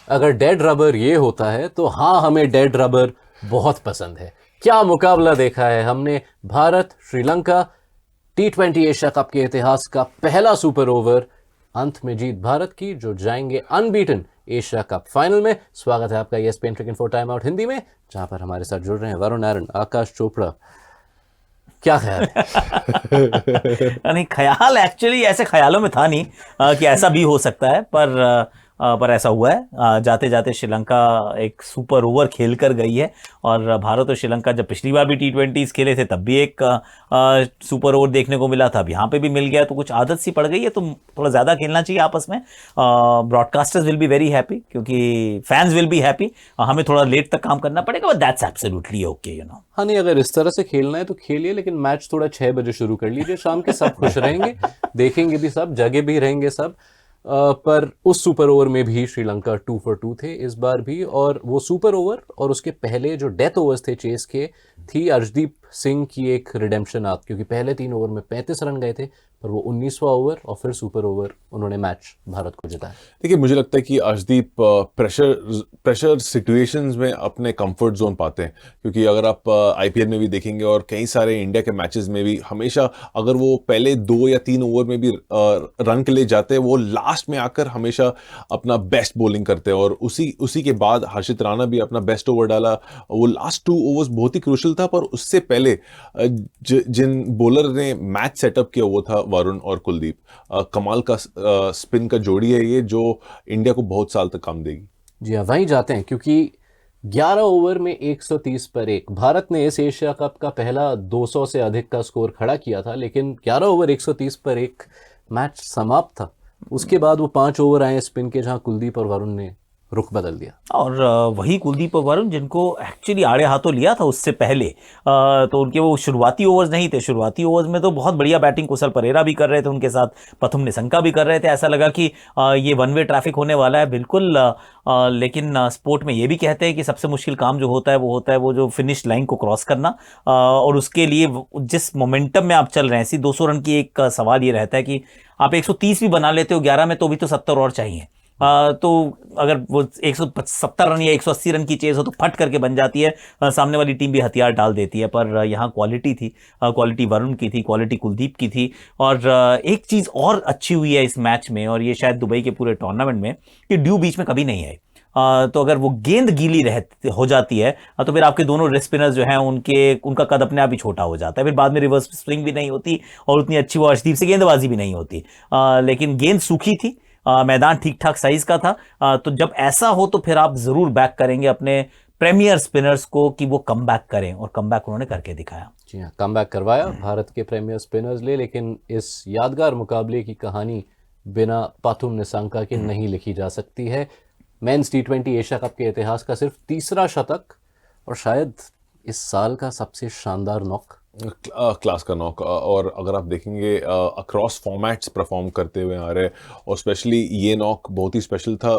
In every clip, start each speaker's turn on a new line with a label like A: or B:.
A: अगर dead rubber ये होता है तो हाँ, हमें डेड रबर बहुत पसंद है। क्या मुकाबला देखा है हमने। Bharat Sri Lanka T20 Asia cup के इतिहास का पहला सुपर ओवर, अंत में जीत भारत की, जो जाएंगे अनबीटन एशिया कप फाइनल में। स्वागत है आपका ESPN cricket for time out Hindi में, जहां पर हमारे साथ जुड़ रहे हैं वरुण आर्यन, आकाश चोपड़ा। क्या ख्याल है?
B: नहीं, ख्याल एक्चुअली ऐसे ख्यालों में था नहीं कि ऐसा भी हो सकता है, पर ऐसा हुआ है। जाते जाते श्रीलंका एक सुपर ओवर खेल कर गई है। और भारत और श्रीलंका जब पिछली बार भी T20 खेले थे तब भी एक सुपर ओवर देखने को मिला था। अब यहाँ पे भी मिल गया तो कुछ आदत सी पड़ गई है, तो थोड़ा ज़्यादा खेलना चाहिए आपस में। Broadcasters will be very happy क्योंकि फैंस विल बी हैप्पी। हमें थोड़ा लेट तक काम करना पड़ेगा, but that's absolutely okay, you know.
A: हाँ नहीं, अगर इस तरह से खेलना है तो खेलिए, लेकिन मैच थोड़ा 6 बजे शुरू कर लीजिए, शाम के सब खुश रहेंगे, देखेंगे भी सब, जगह भी रहेंगे सब। पर उस सुपर ओवर में भी श्रीलंका 2 for 2 थे इस बार भी। और वो सुपर ओवर और उसके पहले जो डेथ ओवर्स थे चेस के, थी अर्शदीप सिंह की एक रिडेम्पशन आर्क, क्योंकि पहले 3 ओवर में 35 रन गए थे, पर वो 19वां ओवर और फिर सुपर ओवर उन्होंने मैच भारत को जिताया।
C: देखिए, मुझे लगता है कि अर्शदीप प्रेशर सिचुएशंस में अपने कंफर्ट जोन पाते हैं, क्योंकि अगर आप आईपीएल में भी देखेंगे और कई सारे इंडिया के मैचेस में भी, हमेशा अगर वो पहले 2 या 3 ओवर में भी रन के लिए जाते हैं, वो लास्ट में आकर हमेशा अपना बेस्ट बॉलिंग करते हैं। और उसी के बाद हर्षित राणा भी अपना बेस्ट ओवर डाला। वो लास्ट 2 ओवर्स बहुत ही क्रूशियल था, पर उससे पहले जिन बॉलर ने मैच सेटअप किया वो था वरुण और कुलदीप। कमाल का स्पिन का जोड़ी है ये, जो इंडिया को बहुत साल तक काम देगी।
A: जी हाँ, वहीं जाते हैं, क्योंकि 11 ओवर में 130 पर 1 भारत ने इस एशिया कप का पहला 200 से अधिक का स्कोर खड़ा किया था, लेकिन 11 ओवर 130 पर 1 मैच समाप्त था। उसके बाद वो 5 ओवर आए स्पिन के, जहां कुलदीप और वरुण ने रुख बदल दिया।
B: और वही कुलदीप और वरुण जिनको एक्चुअली आड़े हाथों लिया था उससे पहले, तो उनके वो शुरुआती ओवर्स नहीं थे। शुरुआती ओवर्स में तो बहुत बढ़िया बैटिंग कुशल परेरा भी कर रहे थे, उनके साथ पथुम निशंका भी कर रहे थे। ऐसा लगा कि ये वन वे ट्रैफिक होने वाला है बिल्कुल। लेकिन स्पोर्ट में ये भी कहते हैं कि सबसे मुश्किल काम जो होता है वो जो फिनिश लाइन को क्रॉस करना। और उसके लिए जिस मोमेंटम में आप चल रहे हैं, इसी 200 रन की एक सवाल ये रहता है कि आप 130 भी बना लेते हो 11 में, तो भी तो 70 और चाहिए। तो अगर वो 170 रन या 180 रन की चेज हो तो फट करके बन जाती है। सामने वाली टीम भी हथियार डाल देती है। पर यहाँ क्वालिटी थी, क्वालिटी वरुण की थी, क्वालिटी कुलदीप की थी। और एक चीज और अच्छी हुई है इस मैच में, और ये शायद दुबई के पूरे टूर्नामेंट में, कि ड्यू बीच में कभी नहीं आई। तो अगर वो गेंद गीली हो जाती है तो फिर आपके दोनों रेस्ट स्पिनर्स जो हैं उनका कद अपने आप ही छोटा हो जाता है। फिर बाद में रिवर्स स्विंग भी नहीं होती और उतनी अच्छी वो अर्शदीप से गेंदबाजी भी नहीं होती। लेकिन गेंद सूखी थी, मैदान ठीक ठाक साइज का था। तो जब ऐसा हो तो फिर आप जरूर बैक करेंगे अपने प्रीमियर स्पिनर्स को कि वो कम बैक करें, और कम बैक उन्होंने करके दिखाया।
A: जी हाँ, कम बैक करवाया भारत के प्रीमियर स्पिनर्स ले। लेकिन इस यादगार मुकाबले की कहानी बिना पाथुम निशंका के नहीं लिखी जा सकती है। मेंस T20 एशिया कप के इतिहास का सिर्फ 3रा शतक, और शायद इस साल का सबसे शानदार नॉक।
C: क्लास का नॉक। और अगर आप देखेंगे अक्रॉस फॉर्मेट्स परफॉर्म करते हुए आ रहे, और स्पेशली ये नॉक बहुत ही स्पेशल था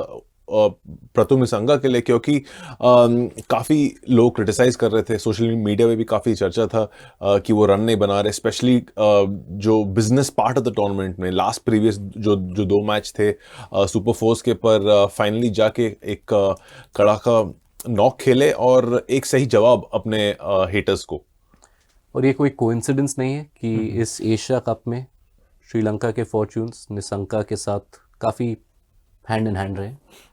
C: प्रथुम निशंका के लिए, क्योंकि काफ़ी लोग क्रिटिसाइज कर रहे थे, सोशल मीडिया में भी काफ़ी चर्चा था कि वो रन नहीं बना रहे। स्पेशली जो business part of the tournament में लास्ट प्रीवियस जो 2 मैच थे सुपर फोर्स के, पर फाइनली जाके एक कड़ाका नॉक खेले और एक सही जवाब अपने हेटर्स को।
A: और ये कोई कोइंसिडेंस नहीं है कि इस एशिया कप में श्रीलंका के फॉर्च्यून्स निशंका के साथ काफ़ी हैंड इन हैंड रहे।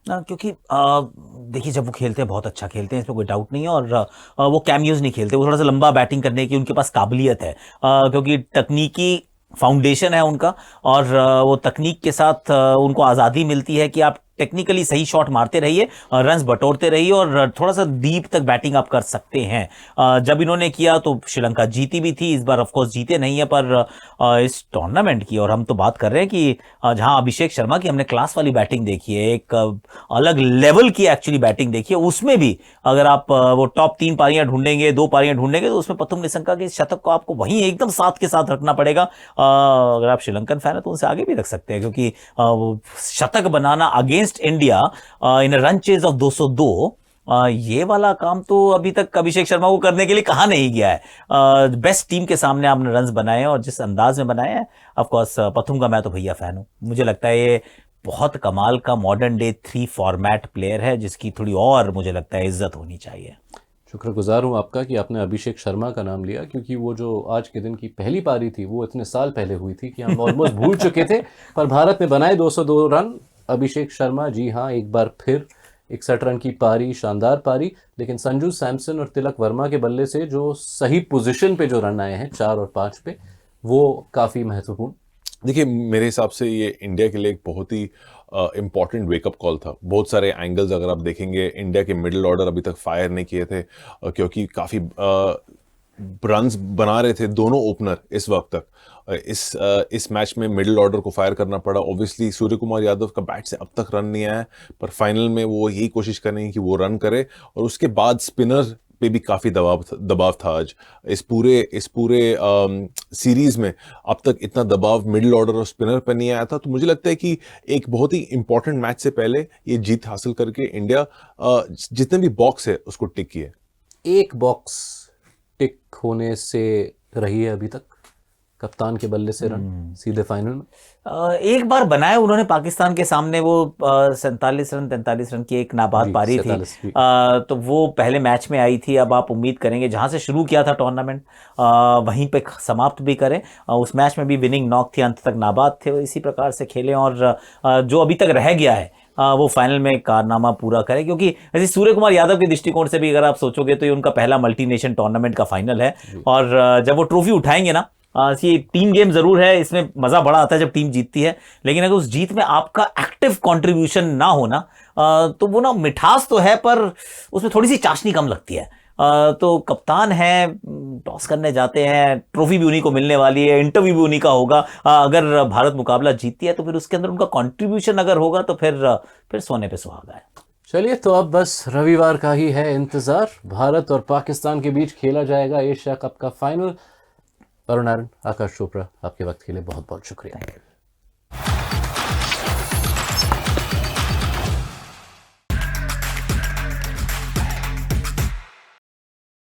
B: क्योंकि देखिए, जब वो खेलते हैं बहुत अच्छा खेलते हैं, इसमें कोई डाउट नहीं है। और वो कैमियोज नहीं खेलते, वो थोड़ा सा लंबा बैटिंग करने की उनके पास काबिलियत है, क्योंकि तकनीकी फाउंडेशन है उनका। और वो तकनीक के साथ उनको आज़ादी मिलती है कि आप टेक्निकली सही शॉट मारते रहिए, रन्स बटोरते रहिए, और थोड़ा सा डीप तक बैटिंग आप कर सकते हैं। जब इन्होंने किया तो श्रीलंका जीती भी थी। इस बार ऑफ कोर्स जीते नहीं है, पर इस टूर्नामेंट की, और हम तो बात कर रहे हैं कि जहां अभिषेक शर्मा की हमने क्लास वाली बैटिंग देखी है, एक अलग लेवल की एक्चुअली बैटिंग देखी है, उसमें भी अगर आप वो टॉप 3 पारियां ढूंढेंगे, 2 पारियां ढूंढेंगे, तो उसमें प्रथुम निशंका के शतक को आपको वहीं एकदम साथ के साथ रखना पड़ेगा। अगर आप श्रीलंकन फैन है तो उनसे आगे भी रख सकते हैं, क्योंकि वो शतक बनाना against India in run chase of 202, ये वाला काम तो अभी तक अभिषेक शर्मा को करने के लिए कहा नहीं गया है। बेस्ट टीम के सामने आपने रन्स बनाए हैं, और जिस अंदाज में बनाए हैं, ऑफ कोर्स प्रथुम का मैं तो भैया फैन हूं। मुझे लगता है ये बहुत कमाल का मॉडर्न डे 3 फॉर्मेट प्लेयर है, जिसकी थोड़ी और मुझे लगता है इज्जत होनी चाहिए।
A: शुक्रगुजार हूँ आपका कि आपने अभिषेक शर्मा का नाम लिया, क्योंकि वो जो आज के दिन की पहली पारी थी वो इतने साल पहले हुई थी कि हम ऑलमोस्ट भूल चुके थे, पर भारत ने बनाए 202 रन। अभिषेक शर्मा, जी हाँ, एक बार फिर 61 रन की पारी, शानदार पारी। लेकिन संजू सैमसन और तिलक वर्मा के बल्ले से जो सही पोजीशन पे जो रन आए हैं 4 और 5 पे, वो काफ़ी महत्वपूर्ण।
C: देखिए, मेरे हिसाब से ये इंडिया के लिए एक बहुत ही इम्पॉर्टेंट वेकअप कॉल था। बहुत सारे एंगल्स अगर आप देखेंगे, इंडिया के मिडिल ऑर्डर अभी तक फायर नहीं किए थे, क्योंकि काफ़ी रन्स बना रहे थे दोनों ओपनर इस वक्त तक। इस मैच में मिडिल ऑर्डर को फायर करना पड़ा। ऑब्वियसली सूर्य कुमार यादव का बैट से अब तक रन नहीं आया है, पर फाइनल में वो यही कोशिश करेंगे कि वो रन करे। और उसके बाद स्पिनर पे भी काफ़ी दबाव था आज। इस पूरे सीरीज में अब तक इतना दबाव मिडिल ऑर्डर और स्पिनर पर नहीं आया था। तो मुझे लगता है कि एक बहुत ही इंपॉर्टेंट मैच से पहले ये जीत हासिल करके इंडिया जितने भी बॉक्स है उसको टिक किए।
A: एक बॉक्स टिक होने से रही है अभी तक कप्तान के बल्ले से रन सीधे फाइनल में।
B: एक बार बनाए उन्होंने पाकिस्तान के सामने, वो 47 रन 43 रन की एक नाबाद पारी थी, तो वो पहले मैच में आई थी। अब आप उम्मीद करेंगे जहां से शुरू किया था टूर्नामेंट वहीं पे समाप्त भी करें। उस मैच में भी विनिंग नॉक थी, अंत तक नाबाद थे, इसी प्रकार से खेलें और जो अभी तक रह गया है वो फाइनल में कारनामा पूरा करे। क्योंकि वैसे सूर्य कुमार यादव के दृष्टिकोण से भी अगर आप सोचोगे तो ये उनका पहला मल्टीनेशन टूर्नामेंट का फाइनल है, और जब वो ट्रॉफी उठाएंगे ना, ये टीम गेम जरूर है, इसमें मजा बड़ा आता है जब टीम जीतती है, लेकिन अगर उस जीत में आपका एक्टिव कंट्रीब्यूशन ना होना तो वो ना मिठास तो है पर उसमें थोड़ी सी चाशनी कम लगती है। तो कप्तान है, टॉस करने जाते हैं, ट्रॉफी भी उन्हीं को मिलने वाली है, इंटरव्यू भी उन्हीं का होगा। अगर भारत मुकाबला जीतती है तो फिर उसके अंदर उनका कंट्रीब्यूशन अगर होगा तो फिर सोने पे सुहागा है।
A: चलिए, तो अब बस रविवार का ही है इंतजार। भारत और पाकिस्तान के बीच खेला जाएगा एशिया कप का फाइनल। वरुण नारायण, आकाश चोपड़ा, आपके वक्त के लिए बहुत बहुत शुक्रिया।